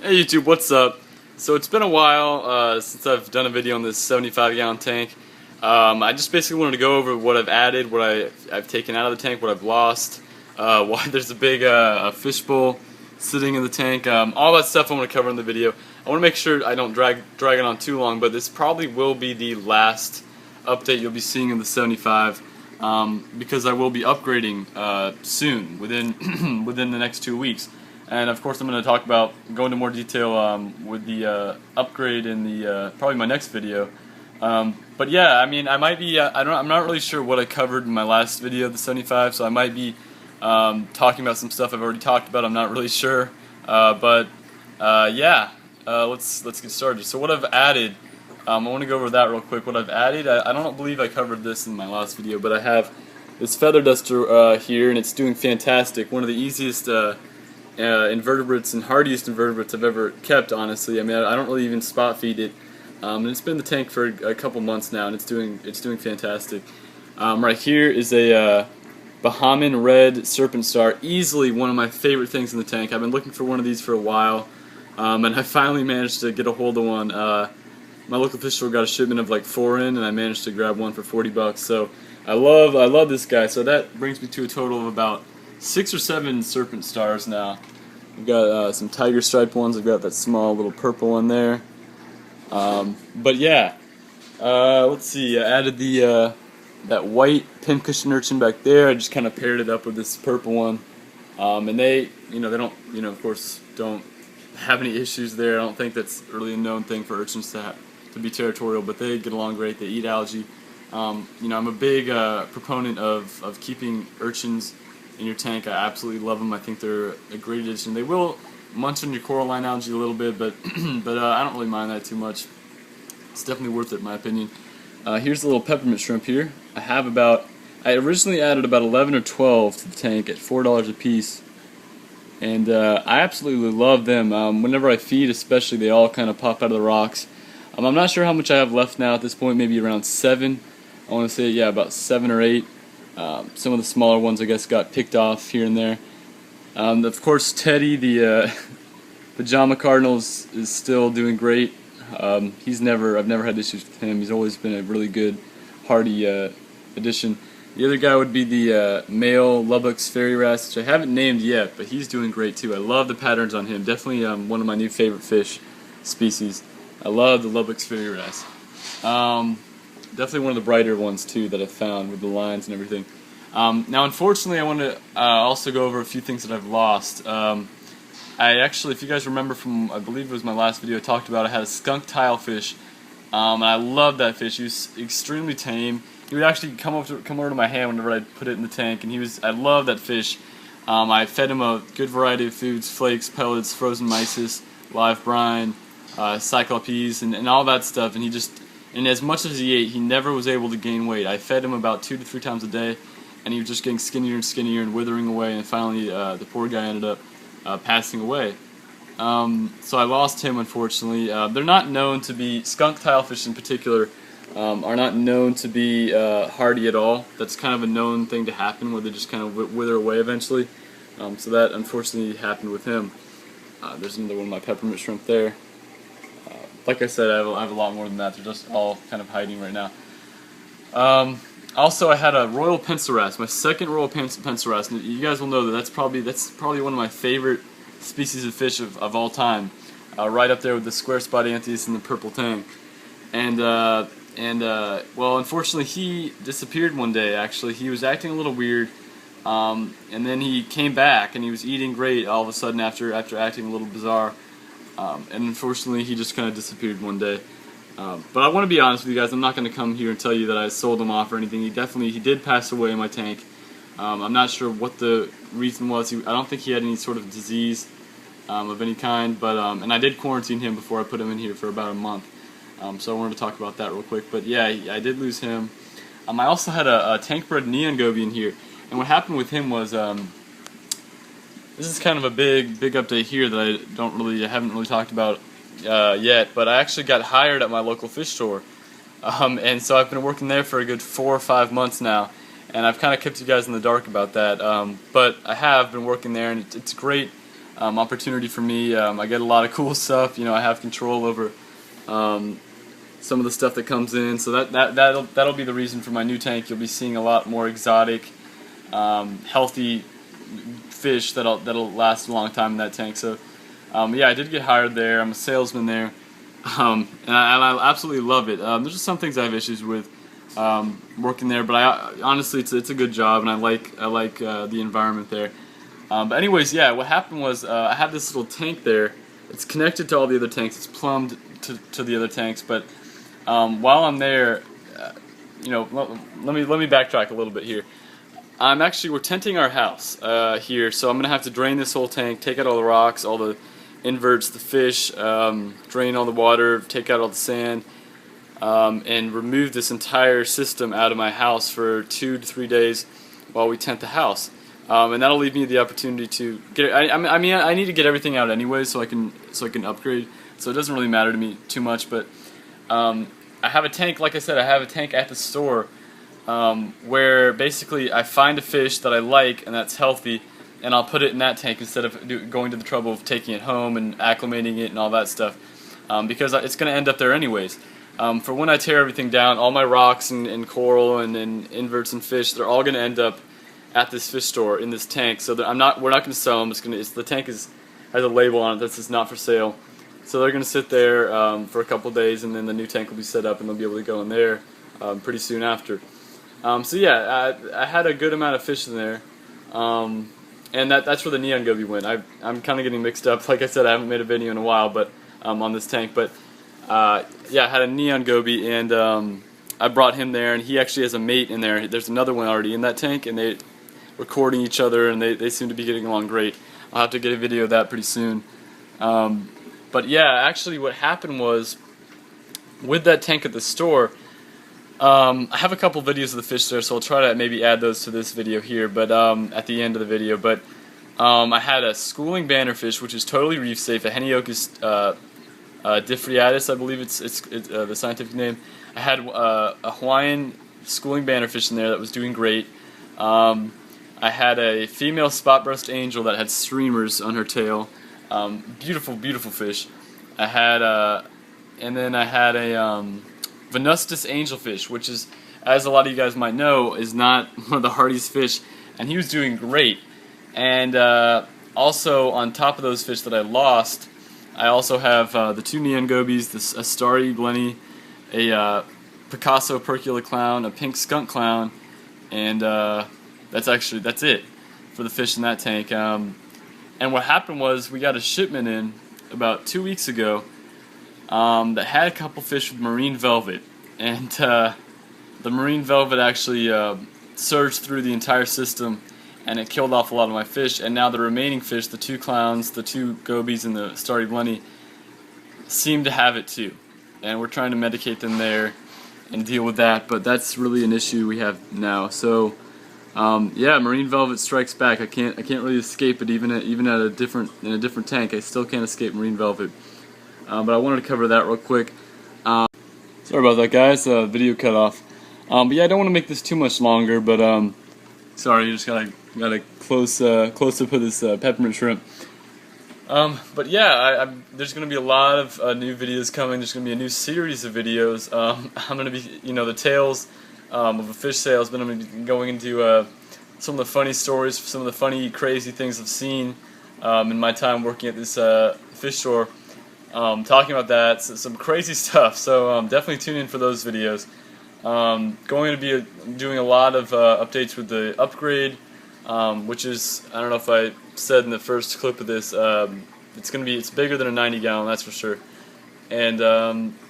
Hey YouTube, what's up? So it's been a while since I've done a video on this 75-gallon tank. I just basically wanted to go over what I've added, what I've taken out of the tank, what I've lost, why there's a big fishbowl sitting in the tank, all that stuff I want to cover in the video. I want to make sure I don't drag it on too long, but this probably will be the last update you'll be seeing in the 75 because I will be upgrading soon, within within the next 2 weeks. And of course, I'm going to go into more detail with the upgrade in the probably my next video. But yeah, I mean, I might be. I'm not really sure what I covered in my last video, the 75. So I might be talking about some stuff I've already talked about. I'm not really sure. Yeah, let's get started. So what I've added, I want to go over that real quick. What I've added, I don't believe I covered this in my last video, but I have this feather duster here, and it's doing fantastic. One of the easiest invertebrates and hardiest invertebrates I've ever kept, honestly. I mean, I don't really even spot feed it, and it's been in the tank for a couple months now, and it's doing fantastic. Right here is a Bahamian red serpent star, easily one of my favorite things in the tank. I've been looking for one of these for a while, and I finally managed to get a hold of one. My local fish store got a shipment of like 4 in, and I managed to grab one for 40 bucks. So I love this guy. So that brings me to a total of about 6 or 7 serpent stars now. We've got some tiger striped ones. I've got that small little purple one there. But yeah, let's see. I added the that white pincushion urchin back there. I just kind of paired it up with this purple one. And they don't, of course, don't have any issues there. I don't think that's really a known thing for urchins to be territorial, but they get along great. They eat algae. I'm a big proponent of keeping urchins in your tank. I absolutely love them. I think they're a great addition. They will munch on your coralline algae a little bit, but I don't really mind that too much. It's definitely worth it in my opinion. Here's a little peppermint shrimp here. I originally added about 11 or 12 to the tank at $4 a piece, and I absolutely love them. Whenever I feed, especially, they all kind of pop out of the rocks. I'm not sure how much I have left now at this point, maybe around 7. I want to say, yeah, about 7 or 8. Some of the smaller ones, I guess, got picked off here and there. Of course, Teddy, the pajama cardinal, is still doing great. I've never had issues with him. He's always been a really good, hardy addition. The other guy would be the male Lubbock's fairy wrasse, which I haven't named yet, but he's doing great too. I love the patterns on him. Definitely one of my new favorite fish species. I love the Lubbock's fairy wrasse. Definitely one of the brighter ones too that I've found with the lines and everything. Now, unfortunately, I want to also go over a few things that I've lost. I actually, if you guys remember from, I believe it was my last video, I talked about I had a skunk tilefish, and I loved that fish. He was extremely tame. He would actually come over to my hand whenever I'd put it in the tank, and I loved that fish. I fed him a good variety of foods: flakes, pellets, frozen mysis, live brine, cyclopes, and all that stuff. And as much as he ate, he never was able to gain weight. I fed him about 2 to 3 times a day, and he was just getting skinnier and skinnier and withering away, and finally the poor guy ended up passing away. So I lost him, unfortunately. They're not known to be, skunk tilefish in particular, are not known to be hardy at all. That's kind of a known thing to happen, where they just kind of wither away eventually. So that unfortunately happened with him. There's another one of my peppermint shrimp there. Like I said, I have a lot more than that. They're just all kind of hiding right now. Also, I had a royal pencil wrasse, my second royal pencil wrasse. You guys will know that that's probably one of my favorite species of fish of all time, right up there with the square spot anthias and the purple tang. Well, unfortunately, he disappeared one day. Actually, he was acting a little weird, and then he came back, and he was eating great all of a sudden after acting a little bizarre. And unfortunately, he just kind of disappeared one day. But I want to be honest with you guys. I'm not going to come here and tell you that I sold him off or anything. He did pass away in my tank. I'm not sure what the reason was. I don't think he had any sort of disease of any kind. But and I did quarantine him before I put him in here for about a month. So I wanted to talk about that real quick. But yeah, I did lose him. I also had a tank-bred neon goby in here, and what happened with him was this is kind of a big update here that I haven't really talked about yet. But I actually got hired at my local fish store, and so I've been working there for a good 4 or 5 months now, and I've kind of kept you guys in the dark about that. But I have been working there, and it's great. opportunity for me. I get a lot of cool stuff. You know, I have control over some of the stuff that comes in, so that'll be the reason for my new tank. You'll be seeing a lot more exotic, healthy fish that'll last a long time in that tank. So yeah, I did get hired there. I'm a salesman there, and I absolutely love it. There's just some things I have issues with working there, but honestly it's a good job, and I like the environment there. But anyways, yeah, what happened was I had this little tank there. It's connected to all the other tanks. It's plumbed to the other tanks, but while I'm there, you know, let me backtrack a little bit here. We're tenting our house here, so I'm gonna have to drain this whole tank, take out all the rocks, all the inverts, the fish, drain all the water, take out all the sand, and remove this entire system out of my house for 2 to 3 days while we tent the house. And that'll leave me the opportunity to get. I need to get everything out anyway, so I can upgrade. So it doesn't really matter to me too much, but. I have a tank, like I said, I have a tank at the store where basically I find a fish that I like and that's healthy, and I'll put it in that tank instead of going to the trouble of taking it home and acclimating it and all that stuff, because it's going to end up there anyways. For when I tear everything down, all my rocks and coral and inverts and fish, they're all going to end up at this fish store in this tank. So we're not going to sell them. The tank has a label on it that says not for sale. So they're going to sit there for a couple days, and then the new tank will be set up, and they'll be able to go in there pretty soon after. So yeah, I had a good amount of fish in there, and that's where the neon goby went. I'm kind of getting mixed up. Like I said, I haven't made a video in a while, but on this tank. But yeah, I had a neon goby, and I brought him there, and he actually has a mate in there. There's another one already in that tank, and they're courting each other, and they seem to be getting along great. I'll have to get a video of that pretty soon. But yeah, actually what happened was, with that tank at the store, I have a couple videos of the fish there, so I'll try to maybe add those to this video here, but at the end of the video. But I had a schooling bannerfish, which is totally reef safe, a Heniochus diffriatus, I believe it's the scientific name. I had a Hawaiian schooling bannerfish in there that was doing great. I had a female spot breast angel that had streamers on her tail. Beautiful, beautiful fish. I had a Venustus angelfish, which is, as a lot of you guys might know, is not one of the hardiest fish, and he was doing great. And also, on top of those fish that I lost, I also have the 2 neon gobies, a starry blenny, a Picasso percula clown, a pink skunk clown, and that's it for the fish in that tank. And what happened was, we got a shipment in about 2 weeks ago that had a couple fish with marine velvet, and the marine velvet actually surged through the entire system, and it killed off a lot of my fish. And now the remaining fish, the 2 clowns, the 2 gobies, and the starry blenny, seem to have it too. And we're trying to medicate them there and deal with that, but that's really an issue we have now. So. Yeah, marine velvet strikes back. I can't really escape it, even in a different tank. I still can't escape marine velvet. But I wanted to cover that real quick. Sorry about that, guys. Video cut off. But yeah, I don't want to make this too much longer. But sorry, you just gotta close up of this peppermint shrimp. But yeah, there's gonna be a lot of new videos coming. There's gonna be a new series of videos. I'm gonna be, the tales of a fish salesman. I'm going to be going into some of the funny stories, some of the funny, crazy things I've seen in my time working at this fish store, talking about that, some crazy stuff. So definitely tune in for those videos. Going to be doing a lot of updates with the upgrade, which is, I don't know if I said in the first clip of this, it's bigger than a 90 gallon, that's for sure. And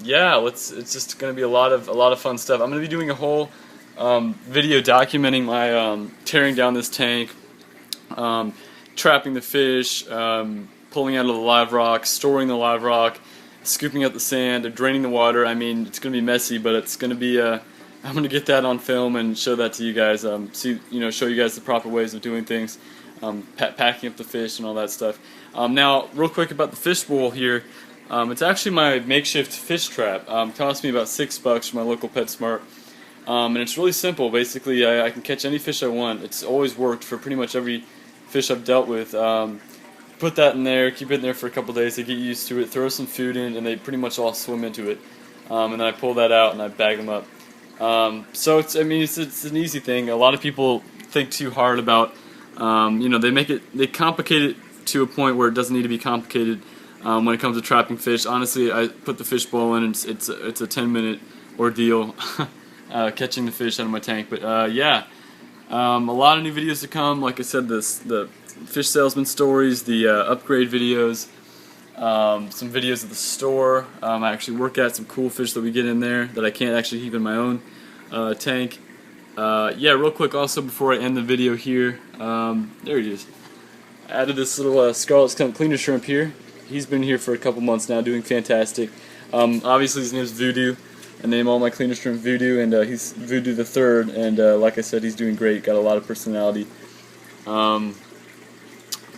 yeah, it's just going to be a lot of fun stuff. I'm going to be doing a whole video documenting my tearing down this tank, trapping the fish, pulling out of the live rock, storing the live rock, scooping out the sand, draining the water. I mean, it's going to be messy, but it's going to be. I'm going to get that on film and show that to you guys. Show you guys the proper ways of doing things, packing up the fish and all that stuff. Now, real quick about the fish bowl here. It's actually my makeshift fish trap. Cost me about $6 from my local PetSmart. And it's really simple. Basically, I can catch any fish I want. It's always worked for pretty much every fish I've dealt with. put that in there, keep it in there for a couple days. They get used to it. Throw some food in, and they pretty much all swim into it. And then I pull that out and I bag them up. So it's an easy thing. A lot of people think too hard about. They complicate it to a point where it doesn't need to be complicated. When it comes to trapping fish, honestly, I put the fish bowl in, and it's a 10-minute ordeal catching the fish out of my tank. But yeah, a lot of new videos to come. Like I said, the fish salesman stories, the upgrade videos, some videos at the store. I actually work at some cool fish that we get in there that I can't actually keep in my own tank. Yeah, real quick also before I end the video here, there he is. I added this little scarlet skunk cleaner shrimp here. He's been here for a couple months now, doing fantastic. Obviously his name is Voodoo. I name all my cleaner shrimp Voodoo, and he's Voodoo the third, and like I said, he's doing great, got a lot of personality.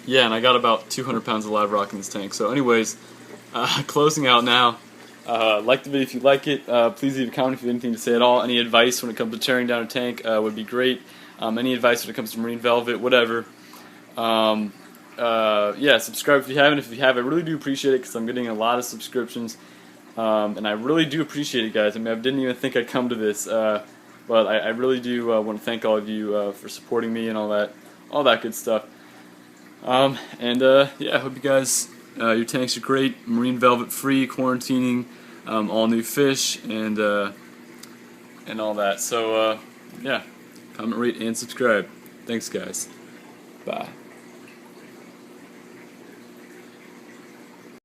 Yeah, and I got about 200 pounds of live rock in this tank. So anyways, closing out now. Like the video if you like it. Please leave a comment if you have anything to say at all. Any advice when it comes to tearing down a tank would be great. Any advice when it comes to marine velvet, whatever. Yeah, subscribe if you haven't. If you have, I really do appreciate it because I'm getting a lot of subscriptions. And I really do appreciate it, guys. I mean, I didn't even think I'd come to this. But I really do want to thank all of you for supporting me and all that good stuff. Yeah, I hope you guys, your tanks are great, marine velvet free, quarantining, all new fish, and all that. So, yeah, comment, rate, and subscribe. Thanks, guys. Bye.